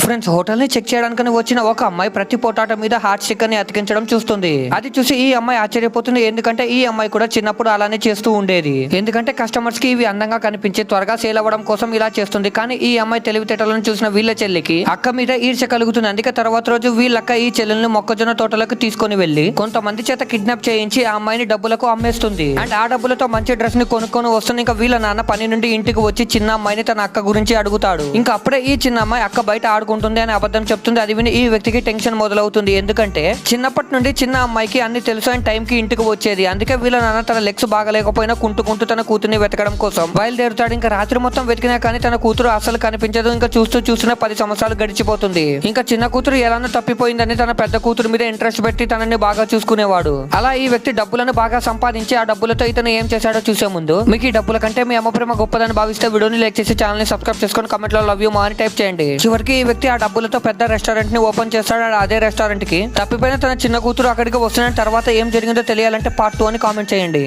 Friends, hotel ని check చేయడానికి వచ్చిన ఒక అమ్మాయి ప్రతి పొటాటో మీద హార్ట్ స్టిక్కర్ ని అతికించడం చూస్తుంది. అది చూసి ఈ అమ్మాయి ఆశ్చర్యపోతుంది. ఎందుకంటే ఈ అమ్మాయి కూడా చిన్నప్పుడు అలానే చేస్తూ ఉండేది. ఎందుకంటే కస్టమర్స్ కి ఇవి అందంగా కనిపించి త్వరగా సేల్ అవ్వడం కోసం ఇలా చేస్తుంది. కానీ ఈ అమ్మాయి తెలివితేటలను చూసిన వీళ్ళ చెల్లికి అక్క మీద ఈర్ష్య కలుగుతుంది. అందుకే తర్వాత రోజు వీళ్ళక్క ఈ చెల్లెల్ని మొక్కజొన్న తోటలకు తీసుకొని వెళ్లి కొంతమంది చేత కిడ్నాప్ చేయించి ఆ అమ్మాయిని డబ్బులకు అమ్మేస్తుంది. అండ్ ఆ డబ్బులతో మంచి డ్రెస్ ని కొనుక్కొని వస్తుంది. ఇంకా వీళ్ళ నాన్న పని నుండి ఇంటికి వచ్చి చిన్న అమ్మాయిని తన అక్క గురించి అడుగుతాడు. ఇంకా అప్పుడే ఈ చిన్న అమ్మాయి అక్క బయట ఆడుకుంటుంది అని అబద్ధం చెప్తుంది. అది విని ఈ వ్యక్తికి టెన్షన్ మొదలవుతుంది. ఎందుకంటే చిన్నప్పటి నుండి చిన్న అమ్మాయికి అన్ని తెలుసు అండ్ టైం కి ఇంటికి వచ్చేది. అందుకే వీళ్ళ నాన్న తన లెగ్స్ బాగలేకపోయినా కుంటుకుంటూ తన కూతుర్ని వెతకడం కోసం బయలుదేరుతాడు. ఇంకా రాత్రి మొత్తం వెతికినా కానీ తన కూతురు అసలు కనిపించదు. ఇంకా చూస్తూనే 10 సంవత్సరాలు గడిచిపోతుంది. ఇంకా చిన్న కూతురు ఎలానో తప్పిపోయిందని తన పెద్ద కూతురు మీద ఇంట్రెస్ట్ పెట్టి తనని బాగా చూసుకునేవాడు. అలా ఈ వ్యక్తి డబ్బులను బాగా సంపాదించి ఆ డబ్బులతో ఇతను ఏం చేశాడో చూసే ముందు మీకు ఈ డబ్బుల కంటే మీ అమ్మ ప్రేమ గొప్పదని భావిస్తే వీడియోని లైక్ చేసి ఛానల్ ని సబ్స్క్రైబ్ చేసుకొని కమెంట్ లో లవ్ యూ మా అని టైప్ చేయండి. చివరికి ఈ వ్యక్తి ఆ డబ్బులతో పెద్ద రెస్టారెంట్ ని ఓపెన్ చేస్తాడు. అదే రెస్టారెంట్ కి తప్పిపోయిన తన చిన్న కూతురు అక్కడికి వస్తున్న తర్వాత ఏం జరిగిందో తెలియాలంటే పార్ట్ 2 అని కామెంట్ చేయండి.